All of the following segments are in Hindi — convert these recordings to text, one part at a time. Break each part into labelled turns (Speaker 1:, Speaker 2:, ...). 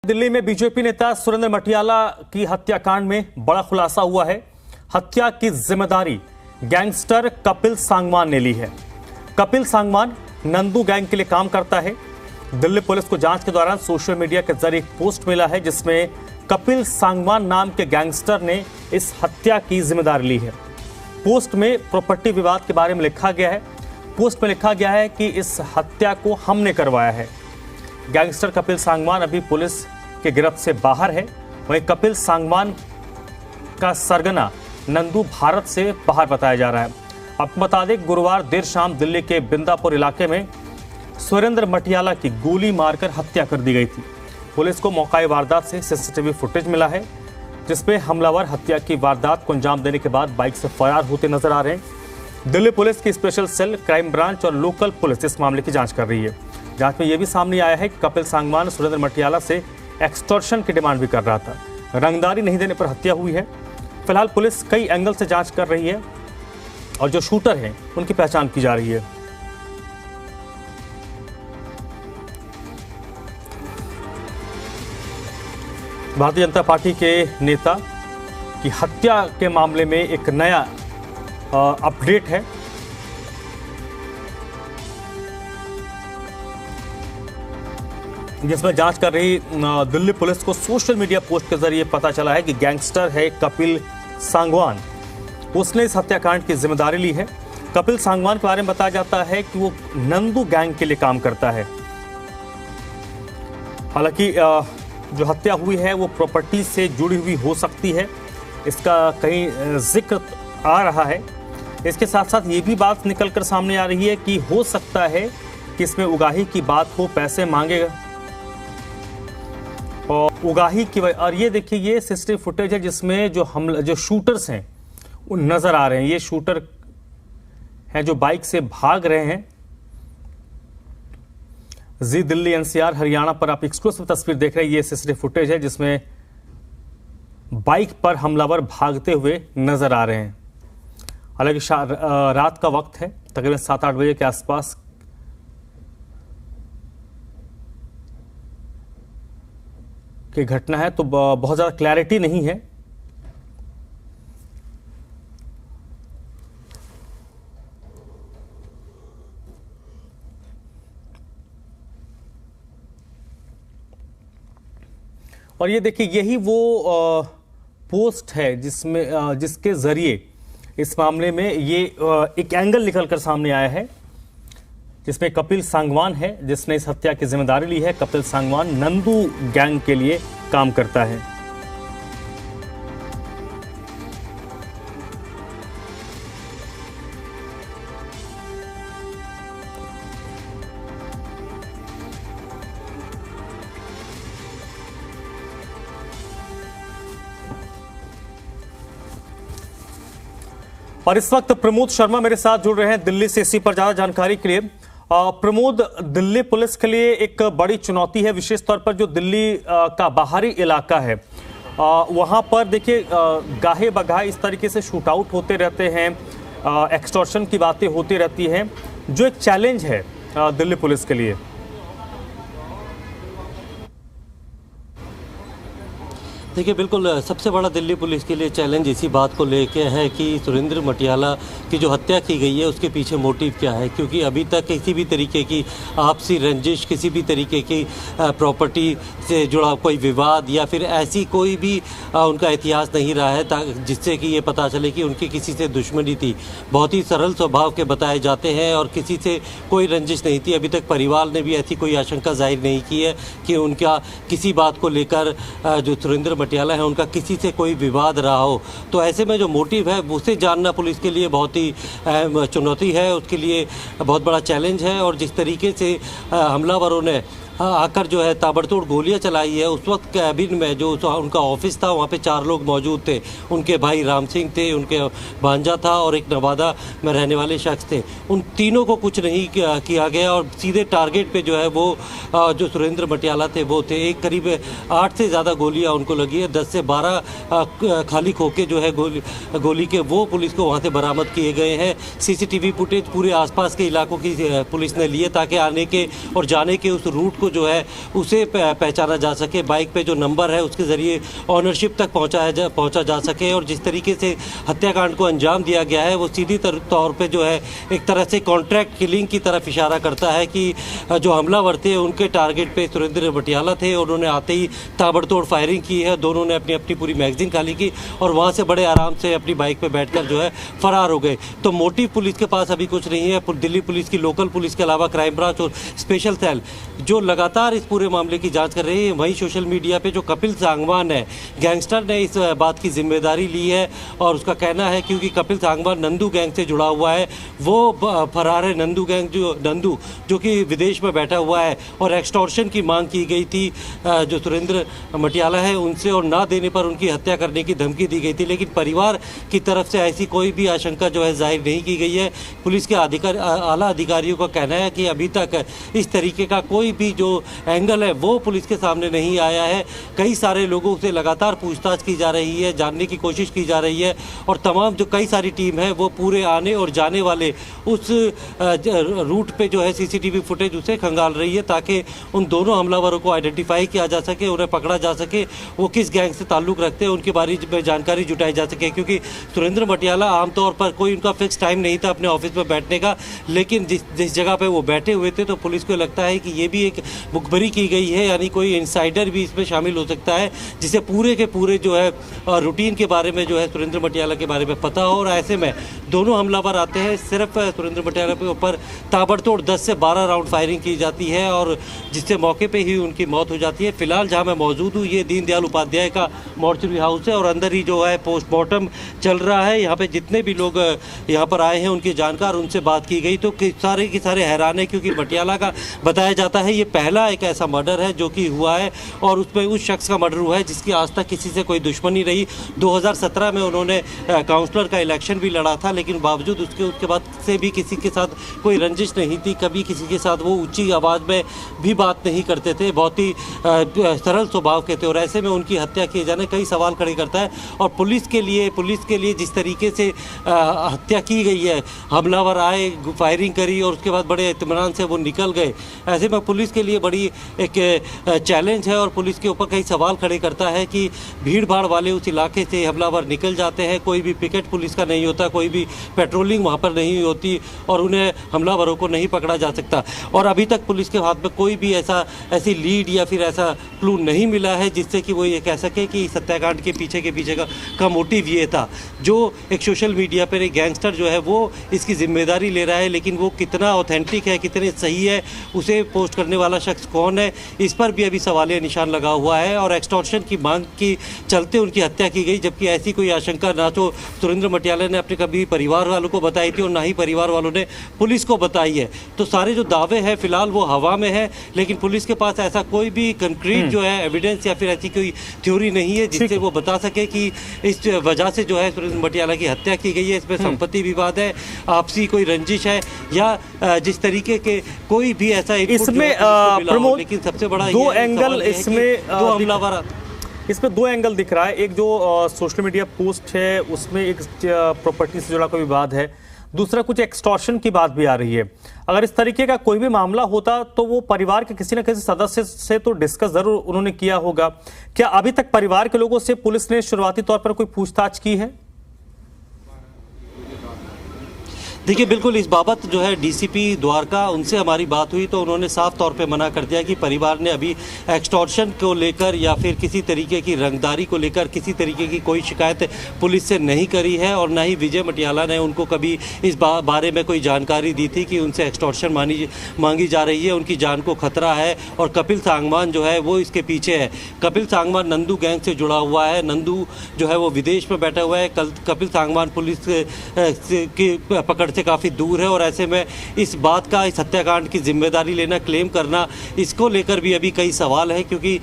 Speaker 1: दिल्ली में बीजेपी नेता सुरेंद्र मटियाला की हत्याकांड में बड़ा खुलासा हुआ है। हत्या की जिम्मेदारी गैंगस्टर कपिल सांगवान ने ली है। कपिल सांगवान नंदू गैंग के लिए काम करता है। दिल्ली पुलिस को जांच के दौरान सोशल मीडिया के जरिए एक पोस्ट मिला है जिसमें कपिल सांगवान नाम के गैंगस्टर ने इस हत्या की जिम्मेदारी ली है। पोस्ट में प्रॉपर्टी विवाद के बारे में लिखा गया है। पोस्ट में लिखा गया है कि इस हत्या को हमने करवाया है। गैंगस्टर कपिल सांगवान अभी पुलिस के गिरफ्त से बाहर है। वहीं कपिल सांगवान का सरगना नंदू भारत से बाहर बताया जा रहा है। आपको बता दें, गुरुवार देर शाम दिल्ली के बिंदापुर इलाके में सुरेंद्र मटियाला की गोली मारकर हत्या कर दी गई थी। पुलिस को मौका वारदात से सीसीटीवी फुटेज मिला है जिसमें हमलावर हत्या की वारदात को अंजाम देने के बाद बाइक से फरार होते नजर आ रहे हैं। दिल्ली पुलिस की स्पेशल सेल, क्राइम ब्रांच और लोकल पुलिस इस मामले की जांच कर रही है। जांच में यह भी सामने आया है कि कपिल सांगवान सुरेंद्र मटियाला से एक्सटॉर्शन की डिमांड भी कर रहा था। रंगदारी नहीं देने पर हत्या हुई है। फिलहाल पुलिस कई एंगल से जांच कर रही है और जो शूटर हैं उनकी पहचान की जा रही है। भारतीय जनता पार्टी के नेता की हत्या के मामले में एक नया अपडेट है। जिसमें जांच कर रही दिल्ली पुलिस को सोशल मीडिया पोस्ट के जरिए पता चला है कि गैंगस्टर है कपिल सांगवान, उसने इस हत्याकांड की जिम्मेदारी ली है। कपिल सांगवान के बारे में बताया जाता है कि वो नंदू गैंग के लिए काम करता है। हालांकि जो हत्या हुई है वो प्रॉपर्टी से जुड़ी हुई हो सकती है, इसका कहीं जिक्र आ रहा है। इसके साथ साथ ये भी बात निकलकर सामने आ रही है कि हो सकता है कि इसमें उगाही की बात हो, पैसे मांगेगा और उगाही की। और ये देखिए, ये सीसीटीवी फुटेज है जिसमें जो शूटर्स हैं वो नजर आ रहे हैं। ये शूटर हैं जो बाइक से भाग रहे हैं। जी दिल्ली एनसीआर हरियाणा पर आप एक्सक्लूसिव तस्वीर देख रहे हैं। ये सीसीटीवी फुटेज है जिसमें बाइक पर हमलावर भागते हुए नजर आ रहे हैं। हालांकि रात का वक्त है, तकरीबन 7-8 बजे के आसपास की घटना है, तो बहुत ज्यादा क्लैरिटी नहीं है। और ये देखिए, यही वो पोस्ट है जिसके जरिए इस मामले में ये एक एंगल निकलकर सामने आया है जिसमें कपिल सांगवान है जिसने इस हत्या की जिम्मेदारी ली है। कपिल सांगवान नंदू गैंग के लिए काम करता है। और इस वक्त प्रमोद शर्मा मेरे साथ जुड़ रहे हैं दिल्ली से, इसी पर ज्यादा जानकारी के लिए। प्रमोद, दिल्ली पुलिस के लिए एक बड़ी चुनौती है, विशेष तौर पर जो दिल्ली का बाहरी इलाका है वहां पर देखिए गाहे बगाहे इस तरीके से शूट आउट होते रहते हैं, एक्सटॉर्शन की बातें होती रहती हैं, जो एक चैलेंज है दिल्ली पुलिस के लिए।
Speaker 2: देखिए, बिल्कुल सबसे बड़ा दिल्ली पुलिस के लिए चैलेंज इसी बात को लेके है कि सुरेंद्र मटियाला की जो हत्या की गई है उसके पीछे मोटिव क्या है, क्योंकि अभी तक किसी भी तरीके की आपसी रंजिश, किसी भी तरीके की प्रॉपर्टी से जुड़ा कोई विवाद या फिर ऐसी कोई भी उनका इतिहास नहीं रहा है जिससे कि ये पता चले कि उनकी किसी से दुश्मनी थी। बहुत ही सरल स्वभाव के बताए जाते हैं और किसी से कोई रंजिश नहीं थी। अभी तक परिवार ने भी ऐसी कोई आशंका जाहिर नहीं की है कि उनका किसी बात को लेकर जो सुरेंद्र मटियाला है उनका किसी से कोई विवाद रहा हो। तो ऐसे में जो मोटिव है उसे जानना पुलिस के लिए बहुत ही अहम चुनौती है, उसके लिए बहुत बड़ा चैलेंज है। और जिस तरीके से हमलावरों ने आकर जो है ताबड़तोड़ गोलियां चलाई है, उस वक्त कैबिन में जो उनका ऑफिस था वहाँ पे 4 लोग मौजूद थे। उनके भाई राम सिंह थे, उनके भांजा था और एक नवादा में रहने वाले शख्स थे। उन तीनों को कुछ नहीं किया गया और सीधे टारगेट पे जो है वो जो सुरेंद्र मटियाला थे वो थे। एक करीब 8 से ज़्यादा गोलियाँ उनको लगी है। 10 से 12 खाली खोखे जो है गोली के वो पुलिस को वहाँ से बरामद किए गए हैं। CCTV फुटेज पूरे आसपास के इलाकों की पुलिस ने लिए ताकि आने के और जाने के उस रूट को को जो है उसे पहचाना जा सके, बाइक पे जो नंबर है उसके ज़रिए ऑनरशिप तक पहुंचा जा सके। और जिस तरीके से हत्याकांड को अंजाम दिया गया है वो सीधी तौर पे जो है एक तरह से कॉन्ट्रैक्ट किलिंग की तरफ इशारा करता है कि जो हमलावर थे उनके टारगेट पे सुरेंद्र मटियाला थे। उन्होंने आते ही ताबड़तोड़ फायरिंग की है, दोनों ने अपनी अपनी पूरी मैगजीन खाली की और वहाँ से बड़े आराम से अपनी बाइक पे बैठकर जो है फरार हो गए। तो मोटिव पुलिस के पास अभी कुछ नहीं है। दिल्ली पुलिस की लोकल पुलिस के अलावा क्राइम ब्रांच और स्पेशल सेल जो लगातार इस पूरे मामले की जांच कर रही है। वहीं सोशल मीडिया पे जो कपिल सांगवान है, गैंगस्टर ने इस बात की जिम्मेदारी ली है और उसका कहना है क्योंकि कपिल सांगवान नंदू गैंग से जुड़ा हुआ है, वो फरार है। नंदू गैंग जो कि विदेश में बैठा हुआ है और एक्सटॉर्शन की मांग की गई थी जो सुरेंद्र मटियाला है उनसे, और ना देने पर उनकी हत्या करने की धमकी दी गई थी। लेकिन परिवार की तरफ से ऐसी कोई भी आशंका जो है जाहिर नहीं की गई है। पुलिस के आला अधिकारियों का कहना है कि अभी तक इस तरीके का कोई भी जो एंगल है वो पुलिस के सामने नहीं आया है। कई सारे लोगों से लगातार पूछताछ की जा रही है, जानने की कोशिश की जा रही है और तमाम जो कई सारी टीम है वो पूरे आने और जाने वाले उस रूट पे जो है सीसीटीवी फुटेज उसे खंगाल रही है ताकि उन दोनों हमलावरों को आइडेंटिफाई किया जा सके, उन्हें पकड़ा जा सके, वो किस गैंग से ताल्लुक़ रखते हैं उनके बारे में जानकारी जुटाई जा सके। क्योंकि सुरेंद्र मटियाला आमतौर पर कोई उनका फिक्स टाइम नहीं था अपने ऑफिस में बैठने का, लेकिन जिस जगह पे वो बैठे हुए थे तो पुलिस को लगता है कि ये भी एक मुखबरी की गई है, यानी कोई इनसाइडर भी इसमें शामिल हो सकता है जिसे पूरे के पूरे जो है रूटीन के बारे में जो है सुरेंद्र मटियाला के बारे में पता हो। और ऐसे में दोनों हमलावर आते हैं, सिर्फ सुरेंद्र मटियाला के ऊपर ताबड़तोड़ 10 से 12 राउंड फायरिंग की जाती है और जिससे मौके पे ही उनकी मौत हो जाती है। फिलहाल जहां मैं मौजूद हूं ये दीनदयाल उपाध्याय का मॉर्चरी हाउस है और अंदर ही जो है पोस्टमार्टम चल रहा है। यहाँ पे जितने भी लोग यहाँ पर आए हैं उनके जानकार, उनसे बात की गई तो सारे के सारे हैरान है क्योंकि मटियाला का बताया जाता है ये पहला एक ऐसा मर्डर है जो कि हुआ है और उसमें उस शख्स का मर्डर हुआ है जिसकी आज तक किसी से कोई दुश्मनी रही। 2017 में उन्होंने काउंसलर का इलेक्शन भी लड़ा था, लेकिन बावजूद उसके बाद से भी किसी के साथ कोई रंजिश नहीं थी। कभी किसी के साथ वो ऊंची आवाज़ में भी बात नहीं करते थे, बहुत ही सरल स्वभाव के थे और ऐसे में उनकी हत्या किए जाने कई सवाल खड़े करता है। और पुलिस के लिए जिस तरीके से हत्या की गई है, हमलावर आए, फायरिंग करी और उसके बाद बड़े इत्मीनान से वो निकल गए, ऐसे में पुलिस के लिए बड़ी एक चैलेंज है और पुलिस के ऊपर कई सवाल खड़े करता है कि भीड़ भाड़ वाले उस इलाके से हमलावर निकल जाते हैं, कोई भी पिकेट पुलिस का नहीं होता, कोई भी पेट्रोलिंग वहाँ पर नहीं होती और उन्हें हमलावरों को नहीं पकड़ा जा सकता। और अभी तक पुलिस के हाथ में कोई भी ऐसी लीड या फिर ऐसा क्लू नहीं मिला है जिससे कि वो ये कह सके कि इस हत्याकांड के पीछे का मोटिव ये था। जो एक सोशल मीडिया पर एक गैंगस्टर जो है वो इसकी जिम्मेदारी ले रहा है, लेकिन वो कितना ऑथेंटिक है, कितने सही है, उसे पोस्ट करने वाला शख्स कौन है, इस पर भी अभी सवालिया निशान लगा हुआ है। और एक्सटॉर्शन की मांग की चलते उनकी हत्या की गई, जबकि ऐसी कोई आशंका ना तो सुरेंद्र मटियाला ने अपने कभी परिवार वालों को बताई थी और ना ही परिवार वालों ने पुलिस को बताई है। तो सारे जो दावे हैं फिलहाल वो हवा में है, लेकिन पुलिस के पास ऐसा कोई भी कंक्रीट जो है एविडेंस या फिर ऐसी कोई थ्योरी नहीं है जिससे वो बता सके कि इस वजह से जो है सुरेंद्र मटियाला की हत्या की गई है। इसमें संपत्ति विवाद है, आपसी कोई रंजिश है या जिस तरीके के कोई भी ऐसा
Speaker 1: इसमें प्रमोद,
Speaker 2: लेकिन सबसे बड़ा
Speaker 1: दो एंगल इसमें
Speaker 2: दो हमलावर
Speaker 1: इसमें दो एंगल दिख रहा है। एक जो सोशल मीडिया पोस्ट है उसमें एक प्रॉपर्टी से जुड़ा कोई विवाद है, दूसरा कुछ एक्सटॉर्शन की बात भी आ रही है। अगर इस तरीके का कोई भी मामला होता तो वो परिवार के किसी न किसी सदस्य से तो डिस्कस जरूर उन्होंने किया होगा। क्या अभी तक परिवार के लोगों से पुलिस ने शुरुआती तौर पर कोई पूछताछ की है?
Speaker 2: देखिए, बिल्कुल इस बाबत जो है डीसीपी द्वारका, उनसे हमारी बात हुई तो उन्होंने साफ तौर पे मना कर दिया कि परिवार ने अभी एक्सटॉर्शन को लेकर या फिर किसी तरीके की रंगदारी को लेकर किसी तरीके की कोई शिकायत पुलिस से नहीं करी है और ना ही विजय मटियाला ने उनको कभी इस बारे में कोई जानकारी दी थी कि उनसे एक्सटॉर्शन मांगी जा रही है, उनकी जान को खतरा है। और कपिल सांगवान जो है वो इसके पीछे है। कपिल सांगवान नंदू गैंग से जुड़ा हुआ है, नंदू जो है वो विदेश में बैठा हुआ है, कपिल सांगवान पुलिस की पकड़ से काफ़ी दूर है और ऐसे में इस बात का, इस हत्याकांड की जिम्मेदारी लेना, क्लेम करना, इसको लेकर भी अभी कई सवाल है क्योंकि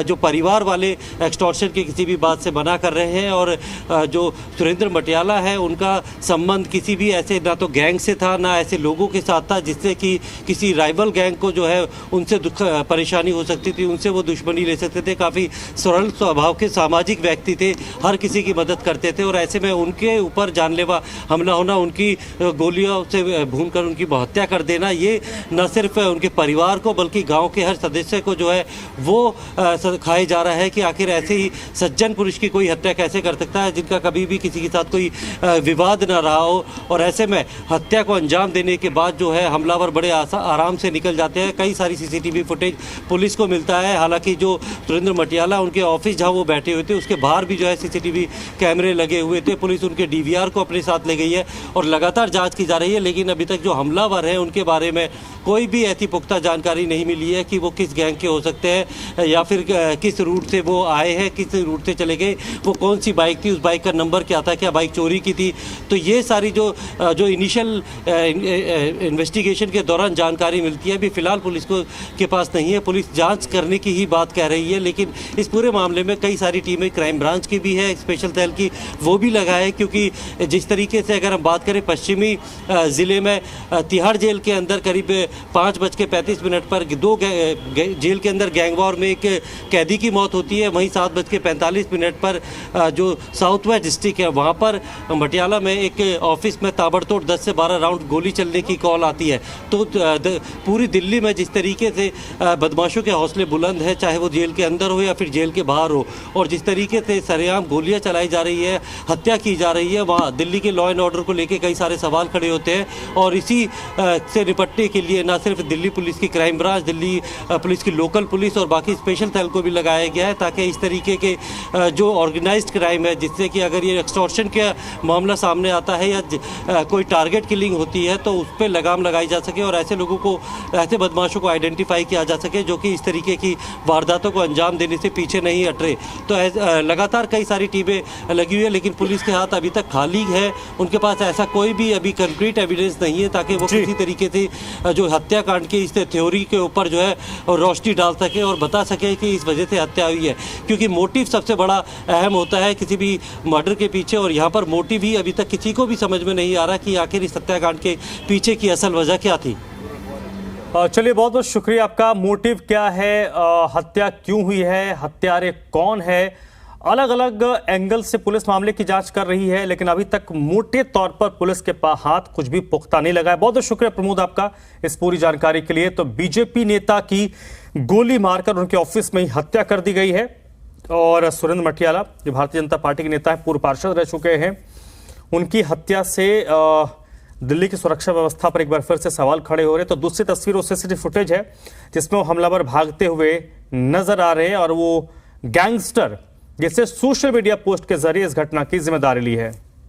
Speaker 2: जो परिवार वाले एक्सटॉर्शन की किसी भी बात से मना कर रहे हैं और जो सुरेंद्र मटियाला है उनका संबंध किसी भी ऐसे ना तो गैंग से था ना ऐसे लोगों के साथ था जिससे कि किसी राइवल गैंग को जो है उनसे परेशानी हो सकती थी, उनसे वो दुश्मनी ले सकते थे। काफ़ी सरल स्वभाव के सामाजिक व्यक्ति थे, हर किसी की मदद करते थे और ऐसे में उनके ऊपर जानलेवा हमला होना, उनकी गोलियों से भूनकर उनकी हत्या कर देना, ये न सिर्फ उनके परिवार को बल्कि गांव के हर सदस्य को जो है वो खाया जा रहा है कि आखिर ऐसे ही सज्जन पुरुष की कोई हत्या कैसे कर सकता है जिनका कभी भी किसी के साथ कोई विवाद ना रहा हो। और ऐसे में हत्या को अंजाम देने के बाद जो है हमलावर बड़े आराम से निकल जाते हैं। कई सारी सीसीटीवी फुटेज पुलिस को मिलता है। हालांकि जो सुरेंद्र मटियाला उनके ऑफिस जहां वो बैठे हुए थे उसके बाहर भी जो है सीसीटीवी कैमरे लगे हुए थे। पुलिस उनके डीवीआर को अपने साथ ले गई है और लगातार जांच की जा रही है, लेकिन अभी तक जो हमलावर हैं उनके बारे में कोई भी ऐसी पुख्ता जानकारी नहीं मिली है कि वो किस गैंग के हो सकते हैं या फिर किस रूट से वो आए हैं, किस रूट से चले गए, वो कौन सी बाइक थी, उस बाइक का नंबर क्या था, क्या बाइक चोरी की थी। तो ये सारी जो इनिशियल इन्वेस्टिगेशन के दौरान जानकारी मिलती है अभी फिलहाल पुलिस के पास नहीं है। पुलिस जांच करने की ही बात कह रही है, लेकिन इस पूरे मामले में कई सारी टीमें क्राइम ब्रांच की भी है, स्पेशल सेल की वो भी लगा है, क्योंकि जिस तरीके से अगर हम बात करें पश्चिमी ज़िले में तिहाड़ जेल के अंदर करीब 5:35 पर जेल के अंदर गैंगवॉर में एक कैदी की मौत होती है। वहीं 7:45 पर जो साउथ वेस्ट डिस्ट्रिक्ट है वहाँ पर मटियाला में एक ऑफिस में ताबड़तोड़ 10 से 12 राउंड गोली चलने की कॉल आती है। तो पूरी दिल्ली में जिस तरीके से बदमाशों के हौसले बुलंद है, चाहे वो जेल के अंदर हो या फिर जेल के बाहर हो, और जिस तरीके से सरेआम गोलियां चलाई जा रही है, हत्या की जा रही है, वहाँ दिल्ली के लॉ एंड ऑर्डर को लेकर कई सारे सवाल खड़े होते हैं। और इसी से निपटने के लिए न सिर्फ दिल्ली पुलिस की क्राइम ब्रांच, दिल्ली पुलिस की लोकल पुलिस और बाकी स्पेशल सेल को भी लगाया गया है, ताकि इस तरीके के जो ऑर्गेनाइज्ड क्राइम है, जिससे कि अगर ये एक्सटॉर्शन का मामला सामने आता है या कोई टारगेट किलिंग होती है तो उस पर लगाम लगाई जा सके और ऐसे लोगों को, ऐसे बदमाशों को आइडेंटिफाई किया जा सके जो कि इस तरीके की वारदातों को अंजाम देने से पीछे नहीं हट रहे। तो लगातार कई सारी टीमें लगी हुई है, लेकिन पुलिस के हाथ अभी तक खाली है। उनके पास ऐसा कोई भी अभी कंक्रीट एविडेंस नहीं है ताकि वो किसी तरीके से जो हत्याकांड की इस थ्योरी के ऊपर जो है रोशनी डाल सके और बता सके कि इस वजह से हत्या हुई है, क्योंकि मोटिव सबसे बड़ा अहम होता है किसी भी मर्डर के पीछे। और यहाँ पर मोटिव ही अभी तक किसी को भी समझ में नहीं आ रहा कि आखिर इस हत्याकांड के पीछे की असल वजह क्या थी।
Speaker 1: चलिए, बहुत बहुत शुक्रिया आपका। मोटिव क्या है, हत्या क्यों हुई है, हत्यारे कौन है, अलग अलग एंगल से पुलिस मामले की जांच कर रही है, लेकिन अभी तक मोटे तौर पर पुलिस के हाथ कुछ भी पुख्ता नहीं लगा है। बहुत बहुत शुक्रिया प्रमोद आपका इस पूरी जानकारी के लिए। तो बीजेपी नेता की गोली मारकर उनके ऑफिस में ही हत्या कर दी गई है और सुरेंद्र मटियाला जो भारतीय जनता पार्टी के नेता है, पूर्व पार्षद रह चुके हैं, उनकी हत्या से दिल्ली की सुरक्षा व्यवस्था पर एक बार फिर से सवाल खड़े हो रहे हैं। तो दूसरी तस्वीर और सीसीटीवी फुटेज है जिसमें वो हमलावर भागते हुए नजर आ रहे हैं और वो गैंगस्टर जिससे सोशल मीडिया पोस्ट के जरिए इस घटना की जिम्मेदारी ली है।